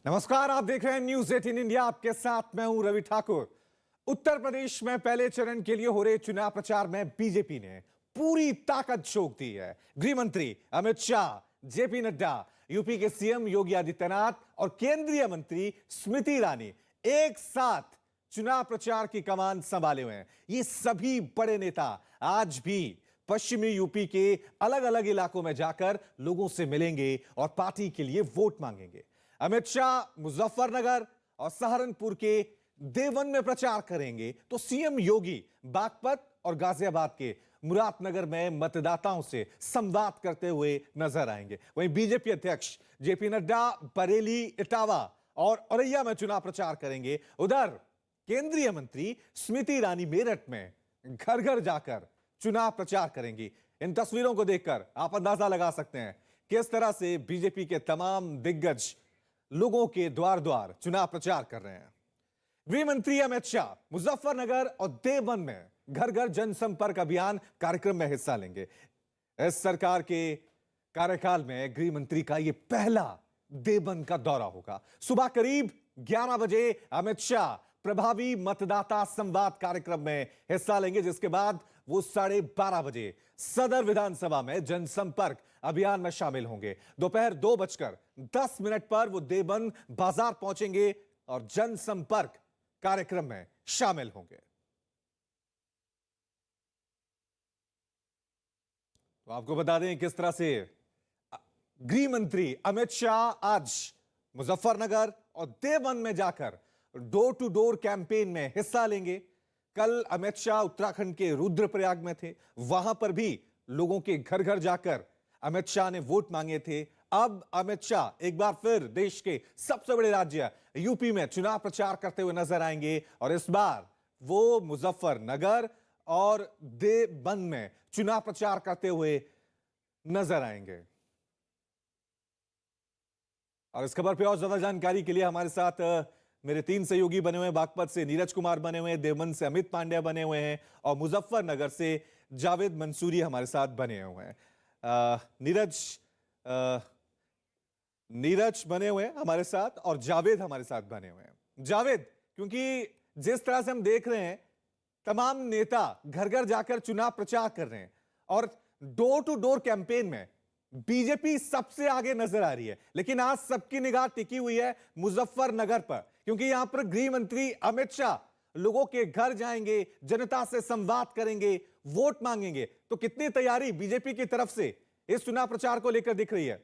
नमस्कार, आप देख रहे हैं न्यूज 18 इंडिया। आपके साथ मैं हूं रवि ठाकुर। उत्तर प्रदेश में पहले चरण के लिए हो रहे चुनाव प्रचार में बीजेपी ने पूरी ताकत झोंक दी है। गृह मंत्री अमित शाह, जेपी नड्डा, यूपी के सीएम योगी आदित्यनाथ और केंद्रीय मंत्री स्मृति ईरानी एक साथ चुनाव प्रचार की कमान संभाले हुए हैं। ये सभी बड़े नेता आज भी पश्चिमी यूपी के अलग अलग इलाकों में जाकर लोगों से मिलेंगे और पार्टी के लिए वोट मांगेंगे। अमित शाह मुजफ्फरनगर और सहारनपुर के देवन में प्रचार करेंगे, तो सीएम योगी बागपत और गाजियाबाद के मुरादनगर में मतदाताओं से संवाद करते हुए नजर आएंगे। वहीं बीजेपी अध्यक्ष जेपी नड्डा बरेली, इटावा और औरैया में चुनाव प्रचार करेंगे। उधर केंद्रीय मंत्री स्मृति ईरानी मेरठ में घर घर जाकर चुनाव प्रचार करेंगी। इन तस्वीरों को देखकर आप अंदाजा लगा सकते हैं किस तरह से बीजेपी के तमाम दिग्गज लोगों के द्वार द्वार चुनाव प्रचार कर रहे हैं। गृह मंत्री अमित शाह मुजफ्फरनगर और देवबंद में घर घर जनसंपर्क अभियान कार्यक्रम में हिस्सा लेंगे। इस सरकार के कार्यकाल में गृह मंत्री का यह पहला देवबंद का दौरा होगा। सुबह करीब 11 बजे अमित शाह प्रभावी मतदाता संवाद कार्यक्रम में हिस्सा लेंगे, जिसके बाद वो 12:30 बजे सदर विधानसभा में जनसंपर्क अभियान में शामिल होंगे। दोपहर 2:10 पर वो देवबंद बाजार पहुंचेंगे और जनसंपर्क कार्यक्रम में शामिल होंगे। तो आपको बता दें किस तरह से गृह मंत्री अमित शाह आज मुजफ्फरनगर और देवबंद में जाकर डोर टू डोर कैंपेन में हिस्सा लेंगे। कल अमित शाह उत्तराखंड के रुद्रप्रयाग में थे, वहां पर भी लोगों के घर घर जाकर अमित शाह ने वोट मांगे थे। अब अमित शाह एक बार फिर देश के सबसे बड़े राज्य यूपी में चुनाव प्रचार करते हुए नजर आएंगे और इस बार वो मुजफ्फरनगर और देवबंद में चुनाव प्रचार करते हुए नजर आएंगे। और इस खबर पर और ज्यादा जानकारी के लिए हमारे साथ मेरे 3 सहयोगी बने हुए हैं। बागपत से नीरज कुमार बने हुए हैं, देवबंद से अमित पांड्या बने हुए हैं और मुजफ्फरनगर से जावेद मंसूरी हमारे साथ बने हुए हैं। नीरज बने हुए हैं हमारे साथ और जावेद हमारे साथ बने हुए हैं। जावेद, क्योंकि जिस तरह से हम देख रहे हैं तमाम नेता घर घर जाकर चुनाव प्रचार कर रहे हैं और डोर टू डोर कैंपेन में बीजेपी सबसे आगे नजर आ रही है, लेकिन आज सबकी निगाह टिकी हुई है मुजफ्फरनगर पर, क्योंकि यहां पर गृह मंत्री अमित शाह लोगों के घर जाएंगे, जनता से संवाद करेंगे, वोट मांगेंगे। तो कितनी तैयारी बीजेपी की तरफ से इस चुनाव प्रचार को लेकर दिख रही है?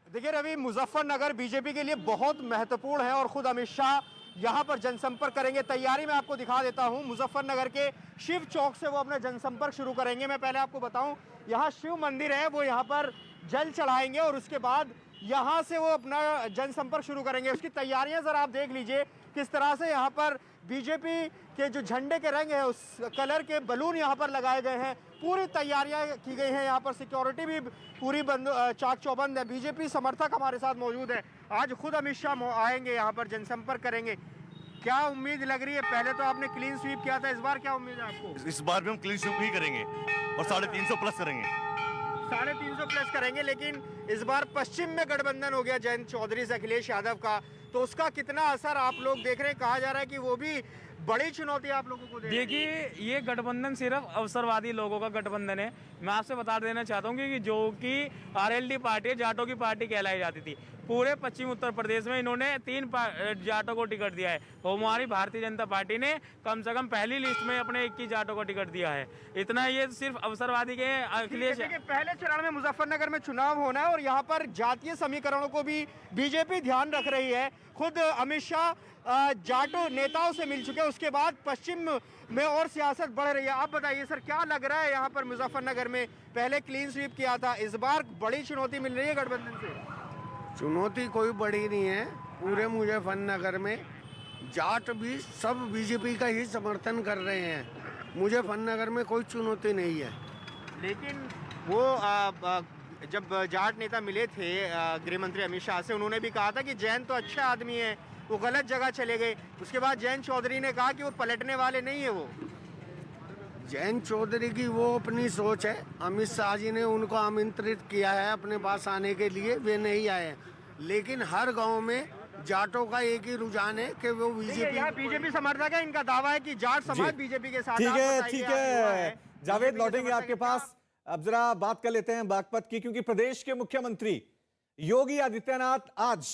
देखिए रवि, मुजफ्फरनगर बीजेपी के लिए बहुत महत्वपूर्ण है और खुद अमित शाह यहां पर जनसंपर्क करेंगे। तैयारी मैं आपको दिखा देता हूं। मुजफ्फरनगर के शिव चौक से वो अपना जनसंपर्क शुरू करेंगे। मैं पहले आपको बताऊं, यहां शिव मंदिर है, वो यहां पर जल चढ़ाएंगे और उसके बाद यहां से वो अपना जनसंपर्क शुरू करेंगे। उसकी तैयारियां जरा आप देख लीजिए किस तरह से यहां पर बीजेपी के जो झंडे के रंग है उस कलर के बलून यहां पर लगाए गए हैं। पूरी तैयारियां की गई हैं। यहां पर सिक्योरिटी भी पूरी चाक चौबंद है। बीजेपी समर्थक हमारे साथ मौजूद है। आज खुद अमित शाह आएंगे, यहाँ पर जनसंपर्क करेंगे। क्या उम्मीद लग रही है? पहले तो आपने क्लीन स्वीप किया था, इस बार क्या उम्मीद है आपको? इस बार भी हम क्लीन स्वीप ही करेंगे और 350 प्लस करेंगे। 350 प्लस करेंगे, लेकिन इस बार पश्चिम में गठबंधन हो गया जयंत चौधरी से अखिलेश यादव का, तो उसका कितना असर आप लोग देख रहे हैं? कहा जा रहा है कि वो भी बड़ी चुनौती आप लोगों को देखिए, ये गठबंधन सिर्फ अवसरवादी लोगों का गठबंधन है। मैं आपसे बता देना चाहता हूँ कि जो कि आरएलडी पार्टी है, जाटों की पार्टी कहलाई जाती थी। पूरे पश्चिम उत्तर प्रदेश में इन्होंने 3 जाटों को टिकट दिया है और हमारी भारतीय जनता पार्टी ने कम से कम पहली लिस्ट में अपने 21 जाटों को टिकट दिया है। इतना ये सिर्फ अवसरवादी के अखिलेश। पहले चरण में मुजफ्फरनगर में चुनाव होना है और यहाँ पर जातीय समीकरणों को भी बीजेपी ध्यान रख रही है। खुद अमित शाह जाटो नेताओं से मिल चुके हैं, उसके बाद पश्चिम में और सियासत बढ़ रही है। आप बताइए सर, क्या लग रहा है यहाँ पर मुजफ्फरनगर में? पहले क्लीन स्वीप किया था, इस बार बड़ी चुनौती मिल रही है गठबंधन से? चुनौती कोई बड़ी नहीं है। पूरे मुजफ्फरनगर में जाट भी सब बीजेपी का ही समर्थन कर रहे हैं। मुजफ्फरनगर में कोई चुनौती नहीं है। लेकिन वो जब जाट नेता मिले थे गृह मंत्री अमित शाह से, उन्होंने भी कहा था कि जैन तो अच्छा आदमी है, वो गलत जगह चले गए। उसके बाद जयंत चौधरी ने कहा कि वो पलटने वाले नहीं है। वो जयंत चौधरी की वो अपनी सोच है। अमित शाह जी ने उनको आमंत्रित किया है अपने पास आने के लिए, वे नहीं आए। लेकिन हर गांव में जाटों का एक ही रुझान है कि वो बीजेपी यहाँ बीजेपी समर्थक है, इनका दावा है कि जाट समाज बीजेपी के साथ। ठीक आप है, बताइए, ठीक आप युवा है हैं, जावेद, बीजेपी के लौटेंगे समर्थक आपके हैं पास। अब जरा बात कर लेते हैं बागपत की, क्योंकि प्रदेश के मुख्यमंत्री योगी आदित्यनाथ आज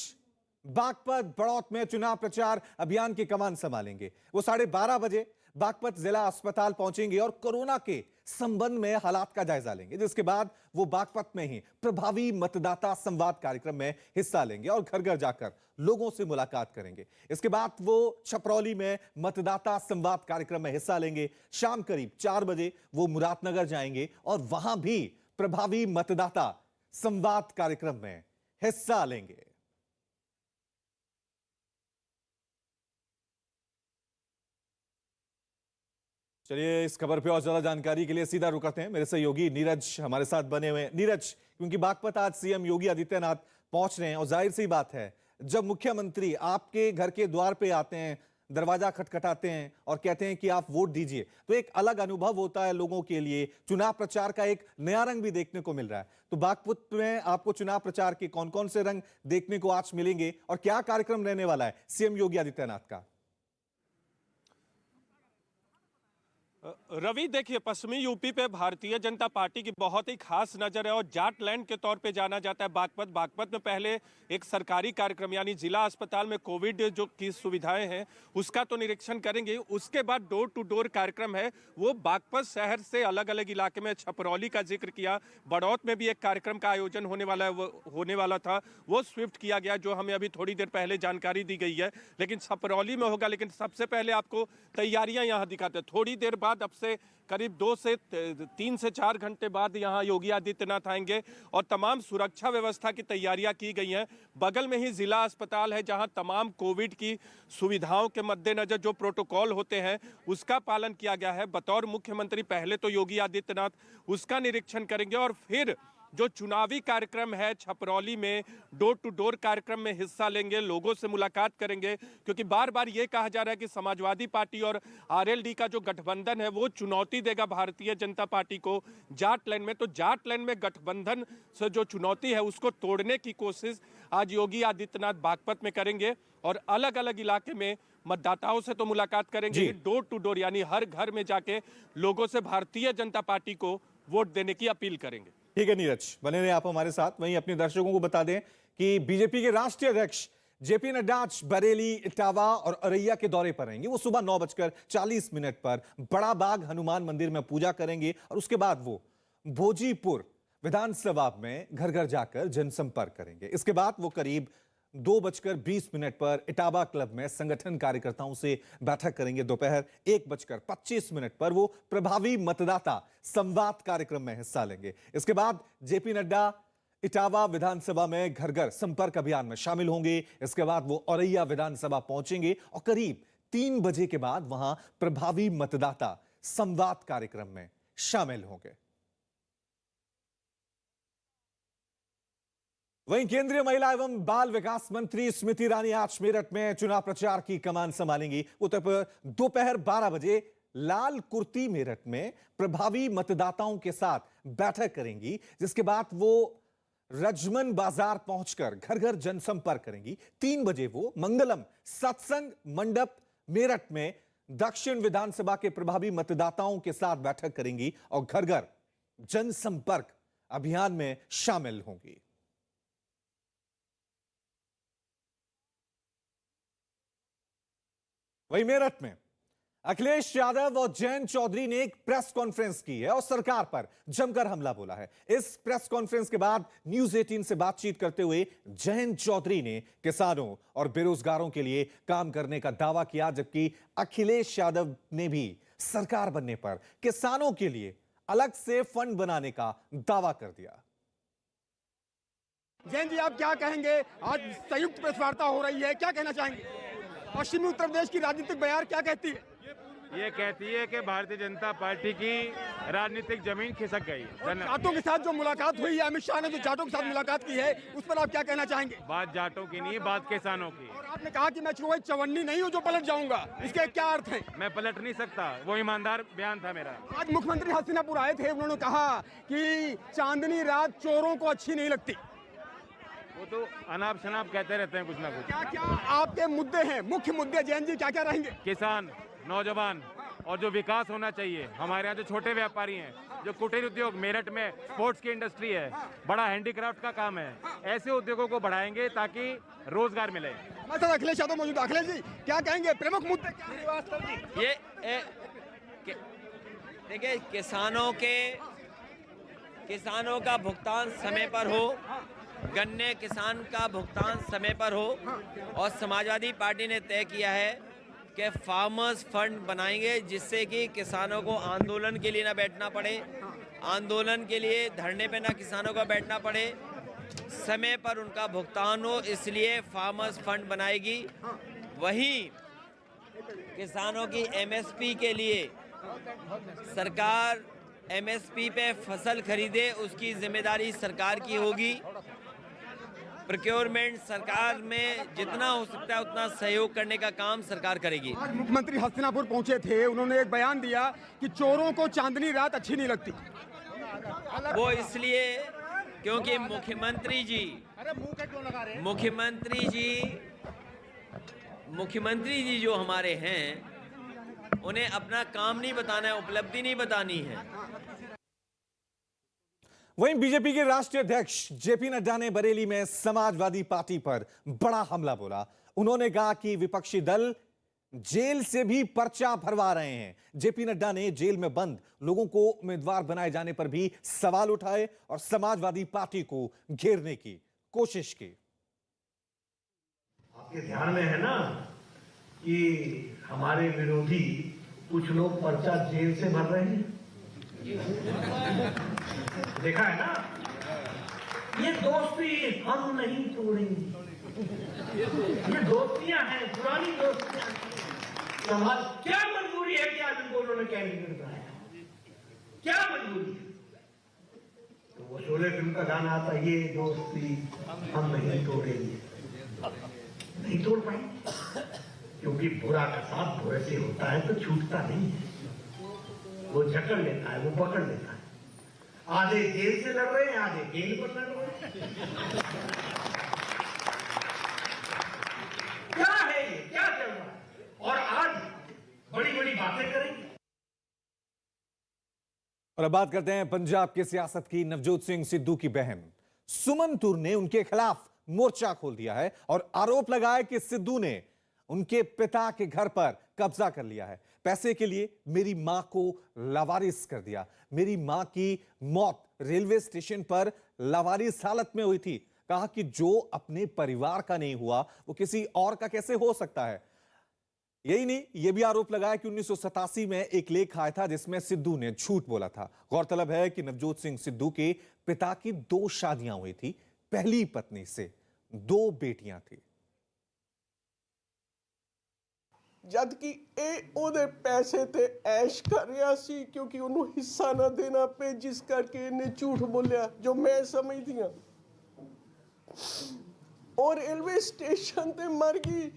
बागपत बड़ौत में चुनाव प्रचार अभियान की कमान संभालेंगे। वो 12:30 बजे बागपत जिला अस्पताल पहुंचेंगे और कोरोना के संबंध में हालात का जायजा लेंगे, जिसके बाद वो बागपत में ही प्रभावी मतदाता संवाद कार्यक्रम में हिस्सा लेंगे और घर घर जाकर लोगों से मुलाकात करेंगे। इसके बाद वो छपरौली में मतदाता संवाद कार्यक्रम में हिस्सा लेंगे। शाम करीब 4 बजे वो मुरादनगर जाएंगे और वहां भी प्रभावी मतदाता संवाद कार्यक्रम में हिस्सा लेंगे। चलिए, इस खबर पे और ज्यादा जानकारी के लिए सीधा रुक करते हैं, मेरे सहयोगी नीरज हमारे साथ बने हुए हैं। नीरज, क्योंकि बागपत आज सीएम योगी आदित्यनाथ पहुंच रहे हैं और जाहिर सी बात है, जब मुख्यमंत्री आपके घर के द्वार पे आते हैं, दरवाजा खटखटाते हैं और कहते हैं कि आप वोट दीजिए, तो एक अलग अनुभव होता है लोगों के लिए। चुनाव प्रचार का एक नया रंग भी देखने को मिल रहा है। तो बागपत में आपको चुनाव प्रचार के कौन कौन से रंग देखने को आज मिलेंगे और क्या कार्यक्रम रहने वाला है सीएम योगी आदित्यनाथ का? रवि, देखिए, पश्चिमी यूपी पे भारतीय जनता पार्टी की बहुत ही खास नजर है और जाट लैंड के तौर पे जाना जाता है बागपत में पहले एक सरकारी कार्यक्रम यानी जिला अस्पताल में कोविड जो की सुविधाएं हैं उसका तो निरीक्षण करेंगे। उसके बाद डोर टू डोर कार्यक्रम है, वो बागपत शहर से अलग अलग इलाके में, छपरौली का जिक्र किया, बड़ौत में भी एक कार्यक्रम का आयोजन होने वाला था, वो स्विफ्ट किया गया, जो हमें अभी थोड़ी देर पहले जानकारी दी गई है, लेकिन छपरौली में होगा। लेकिन सबसे पहले आपको तैयारियां यहाँ दिखाते हैं। थोड़ी देर बाद, अब से करीब 3 से 4 घंटे बाद यहाँ योगी आदित्यनाथ आएंगे और तमाम सुरक्षा व्यवस्था की तैयारियां की गई हैं। बगल में ही जिला अस्पताल है, जहां तमाम कोविड की सुविधाओं के मद्देनजर जो प्रोटोकॉल होते हैं उसका पालन किया गया है। बतौर मुख्यमंत्री पहले तो योगी आदित्यनाथ उसका निरीक्षण करेंगे और फिर जो चुनावी कार्यक्रम है छपरौली में डोर टू डोर कार्यक्रम में हिस्सा लेंगे, लोगों से मुलाकात करेंगे, क्योंकि बार बार ये कहा जा रहा है कि समाजवादी पार्टी और आरएलडी का जो गठबंधन है वो चुनौती देगा भारतीय जनता पार्टी को जाट लैंड में। तो जाट लैंड में गठबंधन से जो चुनौती है उसको तोड़ने की कोशिश आज योगी आदित्यनाथ बागपत में करेंगे और अलग अलग इलाके में मतदाताओं से तो मुलाकात करेंगे, डोर टू डोर यानी हर घर में जाके लोगों से भारतीय जनता पार्टी को वोट देने की अपील करेंगे। ठीक है नीरज, बने रहे आप हमारे साथ। वहीं अपने दर्शकों को बता दें कि बीजेपी के राष्ट्रीय अध्यक्ष जेपी नड्डा आज बरेली, इटावा और औरैया के दौरे पर रहेंगे। वो सुबह 9:40 पर बड़ा बाग हनुमान मंदिर में पूजा करेंगे और उसके बाद वो भोजीपुर विधानसभा में घर घर जाकर जनसंपर्क करेंगे। इसके बाद वो करीब 2:20 पर इटावा क्लब में संगठन कार्यकर्ताओं से बैठक करेंगे। दोपहर 1:25 पर वो प्रभावी मतदाता संवाद कार्यक्रम में हिस्सा लेंगे। इसके बाद जेपी नड्डा इटावा विधानसभा में घर घर संपर्क अभियान में शामिल होंगे। इसके बाद वो औरैया विधानसभा पहुंचेंगे और करीब 3 बजे के बाद वहां प्रभावी मतदाता संवाद कार्यक्रम में शामिल होंगे। वहीं केंद्रीय महिला एवं बाल विकास मंत्री स्मृति ईरानी आज मेरठ में चुनाव प्रचार की कमान संभालेंगी। वो दोपहर 12 बजे लाल कुर्ती मेरठ में प्रभावी मतदाताओं के साथ बैठक करेंगी, जिसके बाद वो रजमन बाजार पहुंचकर घर घर जनसंपर्क करेंगी। 3 बजे वो मंगलम सत्संग मंडप मेरठ में दक्षिण विधानसभा के प्रभावी मतदाताओं के साथ बैठक करेंगी और घर घर जनसंपर्क अभियान में शामिल होंगी। वहीं मेरठ में अखिलेश यादव और जयंत चौधरी ने एक प्रेस कॉन्फ्रेंस की है और सरकार पर जमकर हमला बोला है। इस प्रेस कॉन्फ्रेंस के बाद न्यूज 18 से बातचीत करते हुए जयंत चौधरी ने किसानों और बेरोजगारों के लिए काम करने का दावा किया, जबकि अखिलेश यादव ने भी सरकार बनने पर किसानों के लिए अलग से फंड बनाने का दावा कर दिया। जयंत जी, आप क्या कहेंगे? आज संयुक्त प्रेस वार्ता हो रही है, क्या कहना चाहेंगे? पश्चिमी उत्तर प्रदेश की राजनीतिक बयार क्या कहती है? ये कहती है कि भारतीय जनता पार्टी की राजनीतिक जमीन खिसक गई। जाटों के साथ जो मुलाकात हुई है, अमित शाह ने जो जाटों के साथ मुलाकात की है, उस पर आप क्या कहना चाहेंगे? बात जाटों की नहीं, बात किसानों की। और आपने कहा कि मैं चुनावी चवन्नी नहीं हूँ जो पलट जाऊंगा, इसके क्या अर्थ है? मैं पलट नहीं सकता, वो ईमानदार बयान था मेरा। आज मुख्यमंत्री हस्तिनापुर आए थे, उन्होंने कहा कि चांदनी रात चोरों को अच्छी नहीं लगती। वो तो अनाप शनाप कहते रहते हैं कुछ ना कुछ। क्या क्या आपके मुद्दे हैं, मुख्य मुद्दे जैन जी क्या क्या रहेंगे? किसान, नौजवान और जो विकास होना चाहिए, हमारे यहाँ जो छोटे व्यापारी हैं, जो कुटीर उद्योग, मेरठ में स्पोर्ट्स की इंडस्ट्री है, बड़ा हैंडीक्राफ्ट का काम है, ऐसे उद्योगों को बढ़ाएंगे ताकि रोजगार मिले। हमारे साथ अखिलेश यादव मौजूद। अखिलेश जी क्या कहेंगे, प्रमुख मुद्दे क्या हैं? देखिए, किसानों का भुगतान समय पर हो, गन्ने किसान का भुगतान समय पर हो, और समाजवादी पार्टी ने तय किया है कि फार्मर्स फंड बनाएंगे जिससे कि किसानों को आंदोलन के लिए ना बैठना पड़े, आंदोलन के लिए धरने पे ना किसानों को बैठना पड़े, समय पर उनका भुगतान हो, इसलिए फार्मर्स फंड बनाएगी। वहीं किसानों की एमएसपी के लिए सरकार एमएसपी पे फसल खरीदे, उसकी जिम्मेदारी सरकार की होगी। प्रोक्योरमेंट सरकार में जितना हो सकता है उतना सहयोग करने का काम सरकार करेगी। आज मुख्यमंत्री हस्तिनापुर पहुंचे थे, उन्होंने एक बयान दिया कि चोरों को चांदनी रात अच्छी नहीं लगती। वो इसलिए क्योंकि मुख्यमंत्री जी जो हमारे हैं, उन्हें अपना काम नहीं बताना है, उपलब्धि नहीं बतानी है। वहीं बीजेपी के राष्ट्रीय अध्यक्ष जेपी नड्डा ने बरेली में समाजवादी पार्टी पर बड़ा हमला बोला। उन्होंने कहा कि विपक्षी दल जेल से भी पर्चा भरवा रहे हैं। जेपी नड्डा ने जेल में बंद लोगों को उम्मीदवार बनाए जाने पर भी सवाल उठाए और समाजवादी पार्टी को घेरने की कोशिश की। आपके ध्यान में है ना कि हमारे विरोधी कुछ लोग पर्चा जेल से भर रहे हैं, देखा है ना? ये दोस्ती हम नहीं तोड़ेंगे, ये दोस्तियां हैं, पुरानी दोस्तियां। समाज क्या मजबूरी है कि आज इन दोनों ने कैंडिडेट बनाया? क्या मजबूरी है? तो वो शोले फिल्म का गाना आता, ये दोस्ती हम नहीं तोड़ेंगे, नहीं तोड़ पाएंगे, क्योंकि बुरा का साथ बुरे से होता है तो छूटता नहीं है, वो जकड़ लेता है, वो पकड़ लेता है। आधे जेल से लड़ रहे हैं, आधे जेल पर लड़ रहे हैं। क्या है ये, क्या चल रहा है? और आज बड़ी बड़ी बातें करेंगे। और अब बात करते हैं पंजाब की सियासत की। नवजोत सिंह सिद्धू की बहन सुमन तुर ने उनके खिलाफ मोर्चा खोल दिया है और आरोप लगाया कि सिद्धू ने उनके पिता के घर पर कब्जा कर लिया है। पैसे के लिए मेरी मां को लावारिस कर दिया। मेरी मां की मौत रेलवे स्टेशन पर लावारिस हालत में हुई थी। कहा कि जो अपने परिवार का नहीं हुआ वो किसी और का कैसे हो सकता है। यही नहीं, यह भी आरोप लगाया कि 1987 में एक लेख आया था जिसमें सिद्धू ने झूठ बोला था। गौरतलब है कि नवजोत सिंह सिद्धू के पिता की 2 शादियां हुई थी। पहली पत्नी से 2 बेटियां थी। जद कि ਉਹਦੇ ਪੈਸੇ ਤੇ ਐਸ਼ ਕਰ ਰਿਹਾ ਸੀ ਕਿਉਂਕਿ ਉਹਨੂੰ ਹਿੱਸਾ ਨਾ ਦੇਣਾ ਪਏ, ਜਿਸ ਕਰਕੇ ਇਹਨੇ ਝੂਠ ਬੋਲਿਆ, ਜੋ ਮੈਂ ਸਮਝਦੀ ਹਾਂ। ਔਰ ਰੇਲਵੇ ਸਟੇਸ਼ਨ ਤੇ ਮਰ ਗਈ,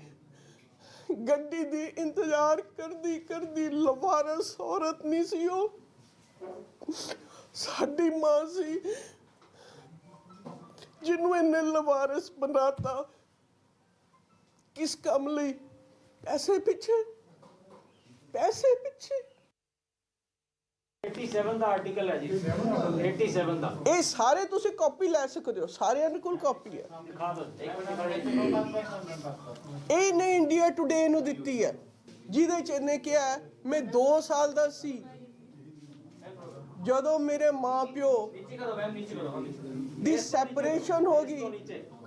ਗੱਡੀ ਦੀ ਇੰਤਜ਼ਾਰ ਕਰਦੀ ਕਰਦੀ। ਲਵਾਰਸ ਔਰਤ ਨਹੀਂ ਸੀ ਉਹ, ਸਾਡੀ ਮਾਂ ਸੀ ਜਿਹਨੂੰ ਇਹਨੇ ਲਵਾਰਸ ਬਣਾਤਾ। ਕਿਸ ਕੰਮ ਲਈ? पैसे पीछे, पैसे पीछे। 87 ਦਾ ਆਰਟੀਕਲ ਹੈ ਜੀ, 87 ਦਾ। ਇਹ ਸਾਰੇ ਤੁਸੀਂ ਕਾਪੀ ਲੈ ਸਕਦੇ ਹੋ, ਸਾਰਿਆਂ ਦੇ ਕੋਲ ਕਾਪੀ ਹੈ। ਇਹ ਨੇ ਇੰਡੀਆ ਟੁਡੇ ਨੂੰ ਦਿੱਤੀ ਹੈ, ਜਿਹਦੇ ਚ ਇਹਨੇ ਕਿਹਾ ਮੈਂ 2 ਸਾਲ ਦਾ ਸੀ ਜਦੋਂ ਮੇਰੇ ਮਾਂ ਪਿਓ ਦੀ ਸੈਪਰੇਸ਼ਨ ਹੋ ਗਈ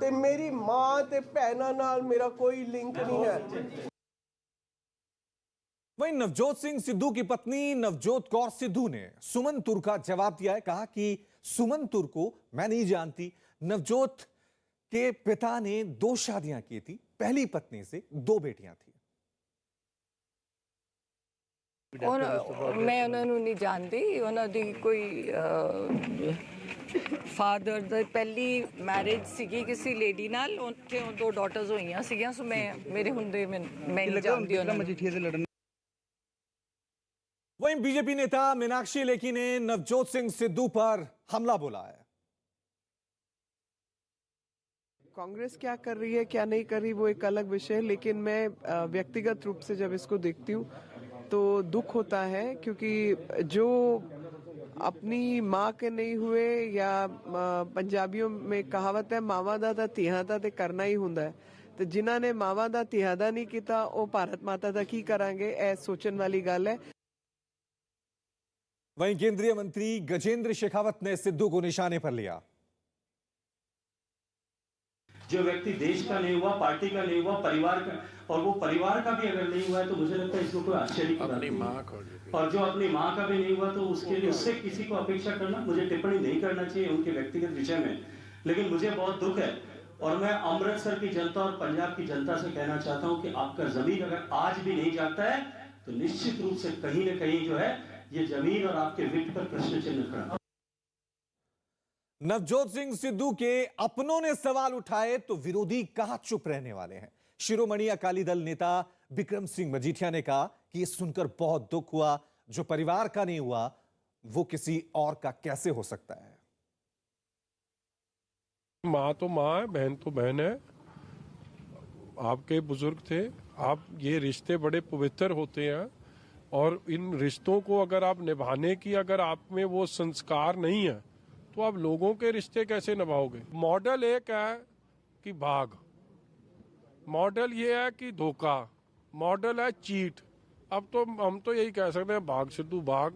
ਤੇ ਮੇਰੀ ਮਾਂ ਤੇ ਭੈਣਾਂ ਨਾਲ ਮੇਰਾ ਕੋਈ ਲਿੰਕ ਨਹੀਂ ਹੈ। वहीं नवजोत सिंह सिद्धू की पत्नी नवजोत कौर सिद्धू ने सुमन तुर का जवाब दिया है। कहा कि सुमन तुर को मैं नहीं जानती। नवजोत के पिता ने 2 शादियां की थी, पहली पत्नी से 2 बेटियां थी। मैं उन्होंने नहीं जानती। उन्होंने कोई फादर दी पहली मैरिज सीगी किसी लेडी नाल, उनके 2 डॉटर्स होईयां सीगियां। सो मैं मेरे हुंदे मैं नहीं जानती उन्होंने। वहीं बीजेपी नेता मीनाक्षी लेखी ने नवजोत सिंह सिद्धू पर हमला बोला है। कांग्रेस क्या कर रही है क्या नहीं कर रही वो एक अलग विषय है, लेकिन मैं व्यक्तिगत रूप से जब इसको देखती हूँ तो दुख होता है, क्योंकि जो अपनी माँ के नहीं हुए, या पंजाबियों में कहावत है मावा दा तिहादा ते करना ही हुंदा है, तो जिन्हों ने मावा दा तिहादा नहीं किया वो भारत माता दा की करांगे, ऐ सोचने वाली गल है। वहीं केंद्रीय मंत्री गजेंद्र शेखावत ने सिद्धू को निशाने पर लिया। जो व्यक्ति देश का नहीं हुआ, पार्टी का नहीं हुआ, परिवार का, और वो परिवार का भी अगर नहीं हुआ है तो मुझे लगता है इसको कोई आश्चर्य की बात नहीं। और जो अपनी माँ का भी नहीं हुआ तो उसके लिए उससे किसी को अपेक्षा करना, मुझे टिप्पणी नहीं करना चाहिए उनके व्यक्तिगत विषय में, लेकिन मुझे बहुत दुख है। और मैं अमृतसर की जनता और पंजाब की जनता से कहना चाहता हूं कि आपका जमीन अगर आज भी नहीं जागता है तो निश्चित रूप से कहीं न कहीं जो है ये जमीन और आपके वित्त पर प्रश्न चिन्ह खड़ा। नवजोत सिंह सिद्धू के अपनों ने सवाल उठाए तो विरोधी कहां चुप रहने वाले हैं। शिरोमणि अकाली दल नेता बिक्रम सिंह मजीठिया ने कहा कि यह सुनकर बहुत दुख हुआ, जो परिवार का नहीं हुआ वो किसी और का कैसे हो सकता है। माँ तो माँ है, बहन तो बहन है, आपके बुजुर्ग थे, आप ये रिश्ते बड़े पवित्र होते हैं और इन रिश्तों को अगर आप निभाने की अगर आप में वो संस्कार नहीं है तो आप लोगों के रिश्ते कैसे निभाओगे। मॉडल एक है कि भाग, मॉडल ये है कि धोखा, मॉडल है चीट। अब तो हम तो यही कह सकते हैं भाग सिद्धू भाग।